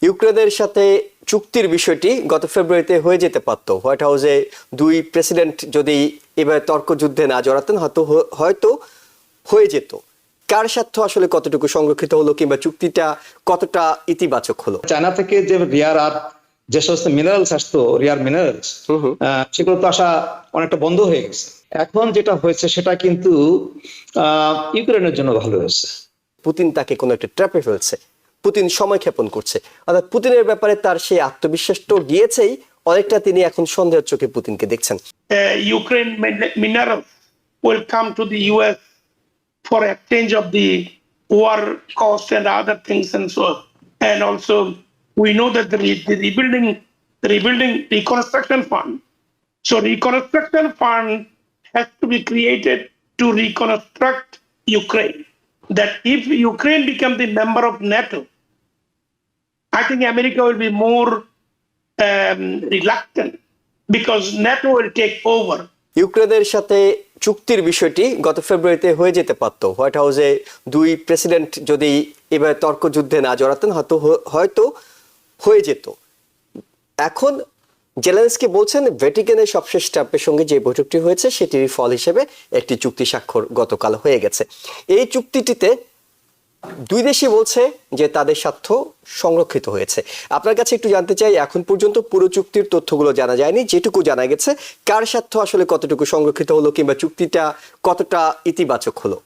ইউক্রেনের সাথে চুক্তির বিষয়টি গত ফেব্রুয়ারিতে হয়ে যেতে পারত। হোয়াইট হাউসে দুই প্রেসিডেন্ট যদি এবার তর্কযুদ্ধে না জড়াতেন হয়তো হয়ে যেত। কার স্বার্থ আসলে কতটুকু সংরক্ষিত হলো কিংবা চুক্তিটা কতটা ইতিবাচক হলো? চায়না থেকে যে রিয়ার আর্থ যে সমস্ত মিনারেলস আসতো, রিয়ার মিনারেলস, সেগুলো তো আসা অনেকটা বন্ধ হয়ে গেছে। এখন যেটা হয়েছে সেটা কিন্তু ইউক্রেনের জন্য ভালো হয়েছে। পুতিন তাকে কোনো একটা ট্র্যাপে ফেলছে, পুতিন সময় ক্ষেপণ করছে। অর্থাৎ পুতিনের ব্যাপারে তার সেই আত্মবিশ্বাস তো গিয়েছেই, অনেকটা তিনি এখন সন্দেহের চোখে পুতিনকে দেখছেন। Ukraine mineral will come to the US for exchange of the war cost and other things and so on. And also we know that the rebuilding reconstruction fund. So reconstruction fund has to be created to reconstruct Ukraine. That if Ukraine becomes the member of NATO, I think America will be more reluctant because NATO will take over. ইউক্রেনের সাথে চুক্তির বিষয়টি গত ফেব্রুয়ারিতে হয়ে যেতে পারত। White হাউসে দুই প্রেসিডেন্ট যদি এবার তর্কযুদ্ধে না জড়াতেন হয়তো হয়ে যেত। এখন জেলেনস্কি বলছেন ভ্যাটিকানের সবশেষ ট্রাম্পের সঙ্গে যে বৈঠকটি হয়েছে সেটির ফল হিসেবে একটি চুক্তি স্বাক্ষর গতকাল হয়ে গেছে। এই চুক্তিটিতে দুই দেশই বলছে যে তাদের স্বার্থ সংরক্ষিত হয়েছে। আপনার কাছে একটু জানতে চাই, এখন পর্যন্ত পুরো চুক্তির তথ্যগুলো জানা যায়নি, যেটুকু জানা গেছে কার স্বার্থ আসলে কতটুকু সংরক্ষিত হলো কিংবা চুক্তিটা কতটা ইতিবাচক হলো?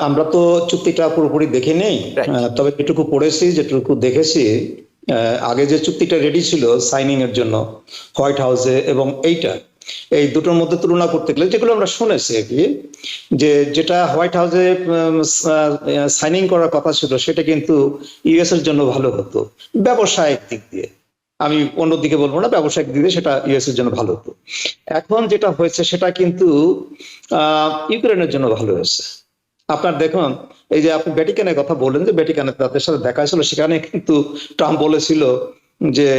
আমরা তো চুক্তিটা পুরোপুরি দেখে নেই, তবে যেটুকু পড়েছি, যেটুকু দেখেছি, আগে যে চুক্তিটা রেডি ছিল সাইনিং এর জন্য হোয়াইট হাউসে এবং এই দুটোর মধ্যে তুলনা করতে গেলে যেগুলো আমরা শুনেছি আর কি, যেটা হোয়াইট হাউসে সাইনিং করার কথা ছিল সেটা কিন্তু ইউএস এর জন্য ভালো হতো ব্যবসায়িক দিক দিয়ে। আমি অন্যদিকে বলবো না, ব্যবসায়িক দিক দিয়ে সেটা ইউএস এর জন্য ভালো হতো। এখন যেটা হয়েছে সেটা কিন্তু ইউক্রেনের জন্য ভালো হয়েছে। আপনার দেখুন, এই যে আপনি ভ্যাটিকানের কথা বললেন, যে ভ্যাটিকানে তাদের সাথে দেখা হয়েছিল, সেখানে কিন্তু ট্রাম্প বলেছিল যে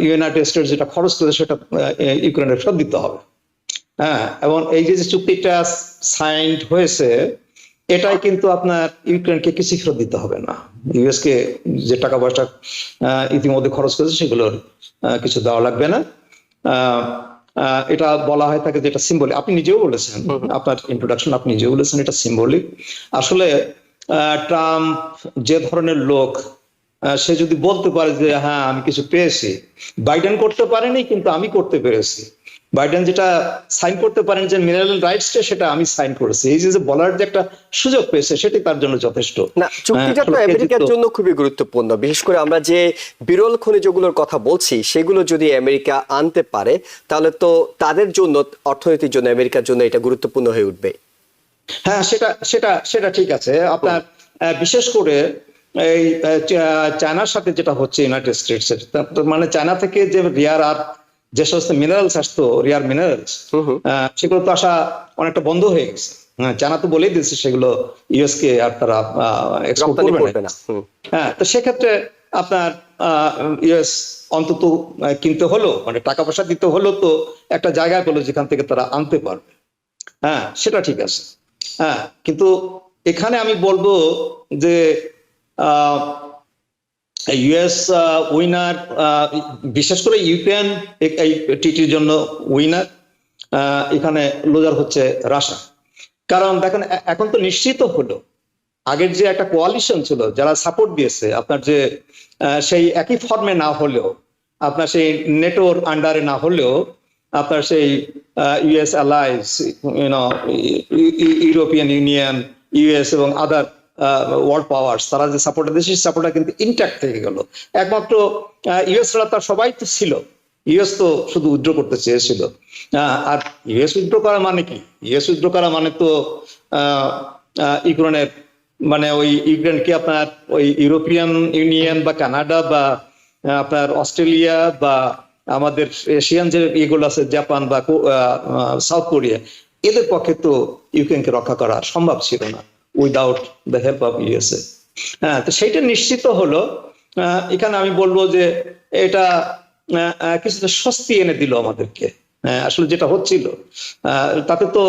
ইউনাইটেড স্টেটস যেটা খরচ করেছে সেটা ইউক্রেনের ফেরত দিতে হবে। হ্যাঁ, এবং এই যে চুক্তিটা সাইন্ড হয়েছে, এটাই কিন্তু আপনার ইউক্রেনকে কিছু ফেরত দিতে হবে না। ইউএস কে যে টাকা পয়সা ইতিমধ্যে খরচ করেছে সেগুলোর কিছু দেওয়া লাগবে না। এটা বলা হয় থাকে যেটা সিম্বলিক। আপনি নিজেও বলেছেন, আপনার ইন্ট্রোডাকশন আপনি নিজেও বলেছেন এটা সিম্বলিক। আসলে ট্রাম্প যে ধরনের লোক, সে যদি বলতে পারে যে হ্যাঁ আমি কিছু পেয়েছি, বাইডেন করতে পারেনি কিন্তু আমি করতে পেরেছি, বাইডেন যেটা সাইন করতে পারেন যে মিনারেল রাইটসটা, সেটা আমি সাইন করেছি, এই যে বলার যে একটা সুযোগ পেয়েছে সেটাই তার জন্য যথেষ্ট। না, চুক্তিটা তো আমেরিকার জন্য খুবই গুরুত্বপূর্ণ। বিশেষ করে আমরা যে বিরল খনিজগুলোর কথা বলছি সেগুলো যদি আমেরিকা আনতে পারে তাহলে তো তাদের জন্য, অর্থনীতির জন্য, আমেরিকার জন্য এটা গুরুত্বপূর্ণ হয়ে উঠবে। হ্যাঁ, সেটা ঠিক আছে। আপনার বিশেষ করে এই চায়নার সাথে যেটা হচ্ছে ইউনাইটেড স্টেটস এর, মানে চায়না থেকে যে রিয়ার আর্থ যে সমস্ত মিনারেলস আসতো, রিয়ার মিনারেলস, সেগুলো তো আসা অনেকটা বন্ধ হয়ে গেছে। চায়না তো বলেই দিয়েছে সেগুলো ইউএস কে আর তারা এক্সপোর্ট করবে না। হ্যাঁ, তো সেক্ষেত্রে আপনার ইউএস অন্তত কিনতে হলো, মানে টাকা পয়সা দিতে হলো, তো একটা জায়গা পেলো যেখান থেকে তারা আনতে পারবে। হ্যাঁ, সেটা ঠিক আছে। হ্যাঁ, কিন্তু এখানে আমি বলবো যে ইউএস উইনার, বিশেষ করে ইউক্রেন এই টিটির জন্য উইনার, এখানে লুজার হচ্ছে রাশিয়া। কারণ দেখেন, এখন তো নিশ্চিত হলো, আগের যে একটা কোয়ালিশন ছিল যারা সাপোর্ট দিয়েছে, আপনার যে সেই একই ফর্মে না হলেও, আপনার সেই নেটোর আন্ডারে না হলেও, আপনার সেই US allies, European union, US এবং আদার ওয়ার্ল্ড পাওয়ার্স, তারা যে সাপোর্টটা দিয়েছে সেই সাপোর্টটা কিন্তু ইনট্যাক্ট থেকে গেল। একমাত্র ইউএস ছাড়া তার সবাই তো ছিল, ইউএস তো শুধু উইথড্র করতে চেয়েছিল। আর ইউএস উইথড্র করা মানে কি? ইউএস উইথড্র করা মানে তো ইউক্রেনের, মানে ওই ইউক্রেনকে আপনার ওই ইউরোপিয়ান ইউনিয়ন বা কানাডা বা আপনার অস্ট্রেলিয়া বা আমাদের এশিয়ান যে এগুলো আছে, জাপান বা সাউথ কোরিয়া, এদের পক্ষে তো ইউক্রেনকে রক্ষা করা সম্ভব ছিল না without the help of USA. হ্যাঁ, তো সেইটা নিশ্চিত হলো। এখানে আমি বলবো যে এটা কিছুটা স্বস্তি এনে দিল আমাদেরকে। আসলে যেটা হচ্ছিল তাতে তো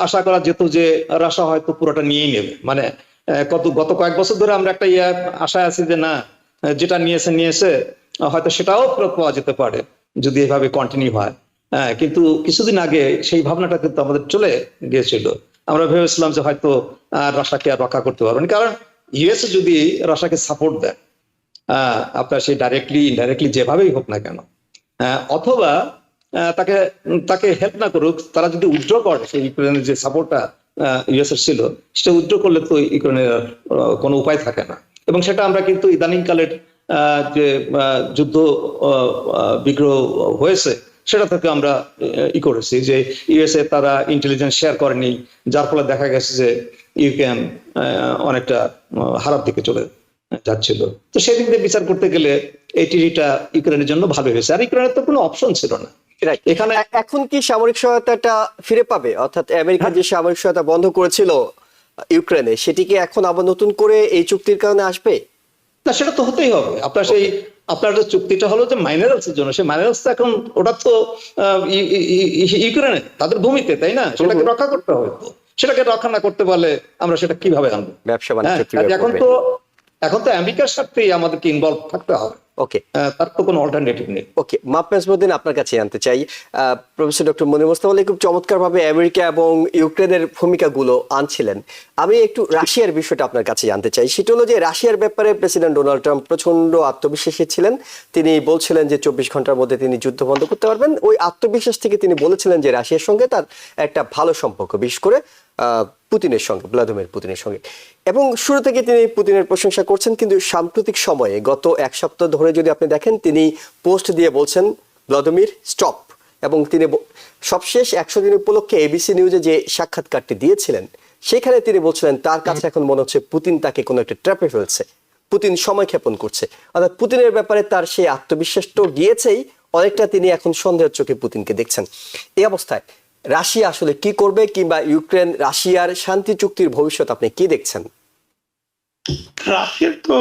আশা করা যেত যে রাশিয়া হয়তো পুরোটা নিয়েই নেবে। মানে গত কয়েক বছর ধরে আমরা একটা আশায় আছি যে না, যেটা নিয়েছে হয়তো সেটাও ফেরত পাওয়া যেতে পারে যদি এভাবে কন্টিনিউ হয়। কিন্তু কিছুদিন আগে সেই ভাবনাটা কিন্তু আমাদের চলে গিয়েছিল। আমরা ভেবেছিলাম যে হয়তো রাশিয়াকে আর রক্ষা করতে পারবেন, কারণ ইউএস যদি রাশিয়াকে সাপোর্ট দেয়, আপনার সেই ডাইরেক্টলি ইনডাইরেক্টলি যেভাবেই হোক না কেন, অথবা তাকে তাকে হেল্প না করুক, তারা যদি উইথড্র করে সেই ইউক্রেনের যে সাপোর্টটা ইউএস এর ছিল, সেটা উইথড্র করলে তো ইউক্রেনের কোনো উপায় থাকে না। এবং সেটা আমরা কিন্তু ইদানিং কালের যে যুদ্ধ বিগ্রহ হয়েছে সেটা থেকে আমরা করেছি যে ইউএসএ তারা ইন্টেলিজেন্স শেয়ার করেনি, যার ফলে দেখা গেছে যে ইউক্রেন অনেকটা হারার দিকে চলে যাচ্ছিল। তো সেদিক দিয়ে বিচার করতে গেলে এই টিডিটা ইউক্রেনের জন্য ভালো হয়েছে, আর ইউক্রেনের তো কোনো অপশন ছিল না এখানে। এখন কি সামরিক সহায়তাটা ফিরে পাবে, অর্থাৎ আমেরিকা যে সামরিক সহায়তা বন্ধ করেছিল ইউক্রেনে, সেটি কি এখন আবার নতুন করে এই চুক্তির কারণে আসবে? না, সেটা তো হতেই হবে। আপনার যে চুক্তিটা হলো যে মাইনারালস এর জন্য, সেই মাইনারালস এখন ওটা তো ইউক্রেনে তাদের ভূমিতে, তাই না? সেটাকে রক্ষা করতে হবে। সেটাকে রক্ষা না করতে পারলে আমরা সেটা কিভাবে আনবো? ব্যবসা বাণিজ্য এখন তো আমেরিকার সাথেই আমাদেরকে ইনভলভ থাকতে হবে। ওকে, তার তো কোনো অল্টারনেটিভ নেই। ওকে, মাহফুজউদ্দিন, আপনার কাছে জানতে চাই, প্রফেসর ডক্টর মনির মোস্তফা আলী খুব চমৎকারভাবে আমেরিকা এবং ইউক্রেনের ভূমিকাগুলো আনছিলেন। আমি একটু রাশিয়ার বিষয়টা আপনার কাছে জানতে চাই। সেটা হলো যে রাশিয়ার ব্যাপারে প্রেসিডেন্ট ডোনাল্ড ট্রাম্প প্রচন্ড আত্মবিশ্বাসী ছিলেন। তিনি বলছিলেন যে 24 ঘন্টার মধ্যে তিনি যুদ্ধ বন্ধ করতে পারবেন। ওই আত্মবিশ্বাস থেকে তিনি বলেছিলেন যে রাশিয়ার সঙ্গে তার একটা ভালো সম্পর্ক, বিশেষ করে পুতিনের সঙ্গে, ভ্লাদিমির পুতিনের সঙ্গে। এবং শুরু থেকে তিনি পুতিনের প্রশংসা করছেন, কিন্তু সাম্প্রতিক সময়ে গত এক সপ্তাহ ধরে যদি আপনি দেখেন, তিনি পোস্ট দিয়ে বলছেন ভ্লাদিমির স্টপ। এবং তিনি সবশেষ 100 দিন উপলক্ষে এবিসি নিউজে যে সাক্ষাৎকারটি দিয়েছিলেন, সেখানে তিনি বলছিলেন তার কাছে এখন মনে হচ্ছে পুতিন তাকে কোনো একটা ট্র্যাপে ফেলছে, পুতিন সময় ক্ষেপণ করছে। অর্থাৎ পুতিনের ব্যাপারে তার সেই আত্মবিশ্বাস তো গিয়েছেই, অনেকটা তিনি এখন সন্দেহের চোখে পুতিনকে দেখছেন। এই অবস্থায় রাশিয়া আসলে কি করবে, কিংবা ইউক্রেন রাশিয়ার শান্তি চুক্তির ভবিষ্যৎ আপনি কি দেখছেন? রাশিয়া তো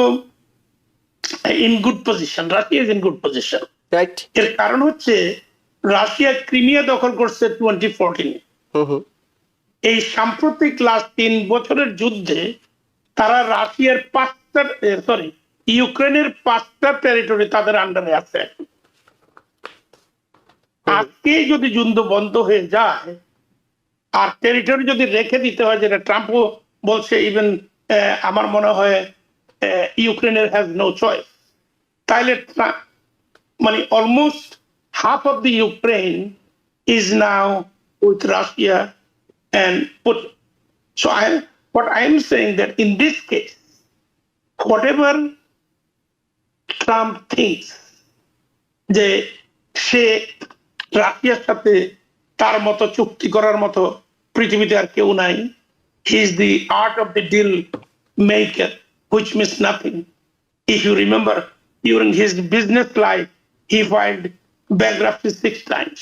in good position, Russia is in good position, right. এর কারণ হচ্ছে রাশিয়া ক্রিমিয়া দখল করছে 2014। এই সাম্প্রতিক লাস্ট 3 বছরের যুদ্ধে তারা রাশিয়ার ইউক্রেনের 5টা টেরিটরি তাদের আন্ডারে আছে। আজকে যদি যুদ্ধ বন্ধ হয়ে যায় আর টেরিটরি যদি রেখে দিতে হয়, যেটা ট্রাম্পও বলছে, ইভেন আমার মনে হয় ইউক্রেনের হ্যাজ নো চয়েস, তাইলে মানে almost half of the Ukraine is now with Russia and Putin. So what I am saying that in this case, whatever Trump thinks যে সে রাশিয়ার সাথে তার মতো চুক্তি করার মতো পৃথিবীতে আর কেউ নাই, he is the art of the deal maker, which means nothing. If you remember, during his business life, he filed bankruptcy 6 times.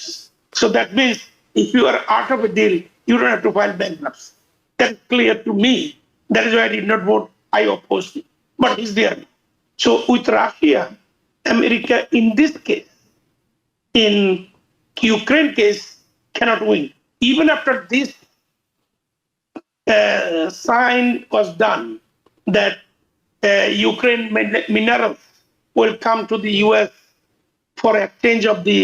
So that means if you are out of a deal, you don't have to file bankruptcy. That's clear to me. That is why I did not vote. I opposed it. But he's there. So with Russia, America in this case, in Ukraine case, cannot win. Even after this sign was done that Ukraine minerals will come to the U.S. for exchange of the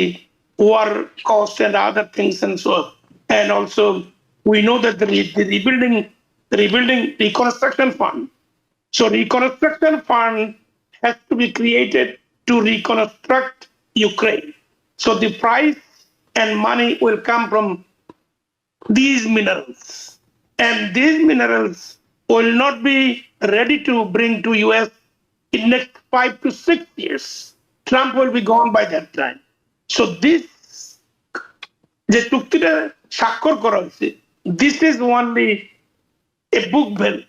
war cost and other things and so on. And also, we know that the rebuilding reconstruction fund. So reconstruction fund has to be created to reconstruct Ukraine. So the price and money will come from these minerals. And these minerals will not be ready to bring to US in next 5 to 6 years. Trump will be gone by that time. So this, যে চুক্তিটা স্বাক্ষর করা হয়েছে, this is only a book bill.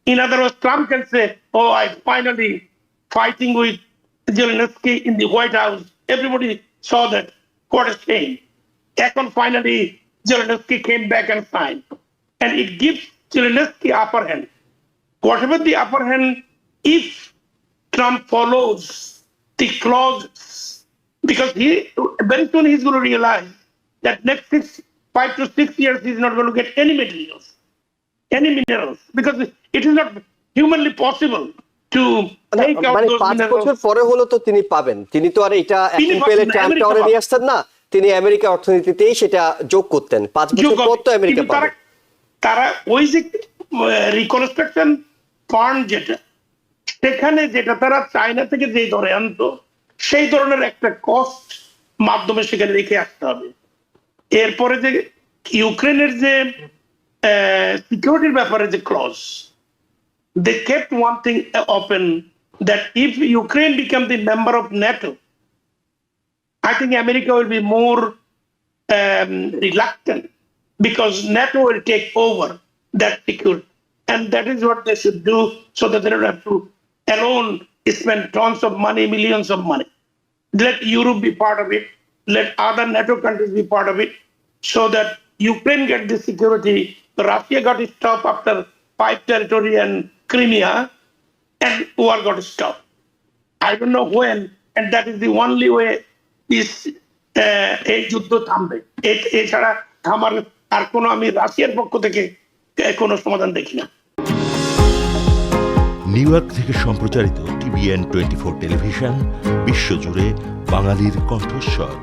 In other words, Trump can say, oh, I finally fighting with Zelensky in the White House. Everybody saw that. What a shame. Second, finally, Zelensky came back and signed. And it gives Zelensky upper hand. Whatever the upper hand, if Trump follows the clauses, because very soon he's going to realize that next 5 to 6 years he's not going to get any materials, any minerals, because it is not humanly possible to take out মানে those 5 বছর minerals. পরে হলো তো তিনি পাবেন, তিনি তো আর এটা তিনি এখন পেলে পাবেন না, ট্রাম্প আমেরিকা টাওয়ারে পাবে। নিয়ে আসতেন না, তিনি আমেরিকা অর্থনীতিতেই সেটা যোগ করতেন, 5 বছর পর তো আমেরিকা কিন্তু পাবে। তারা ওই যে রিকনস্ট্রাকশন ফান্ড যেটা, সেখানে যেটা তারা চায়না থেকে যে ধরে আনতো, সেই ধরনের একটা কস্ট মাধ্যমে সেখানে রেখে আসতে হবে। এরপরে যে ইউক্রেনের যে সিকিউরিটির ব্যাপারে যে clause, they kept one thing open, that if Ukraine become the member of NATO, I think America will be more reluctant, because NATO will take over that security. And that is what they should do, so that they don't have to alone spend tons of money, millions of money. Let Europe be part of it. Let other NATO countries be part of it, so that Ukraine get the security. Russia got to stop after 5 territory and Crimea, and war got to stop. I don't know when, and that is the only way is এই যুদ্ধ থামবে। এছাড়া থামার আর কোনো আমি রাশিয়ার পক্ষ থেকে কোনো সমাধান দেখি না। নিউ ইয়র্ক থেকে সম্প্রচারিত TVN 24 টেলিভিশন, বিশ্বজুড়ে বাঙালির কণ্ঠস্বর।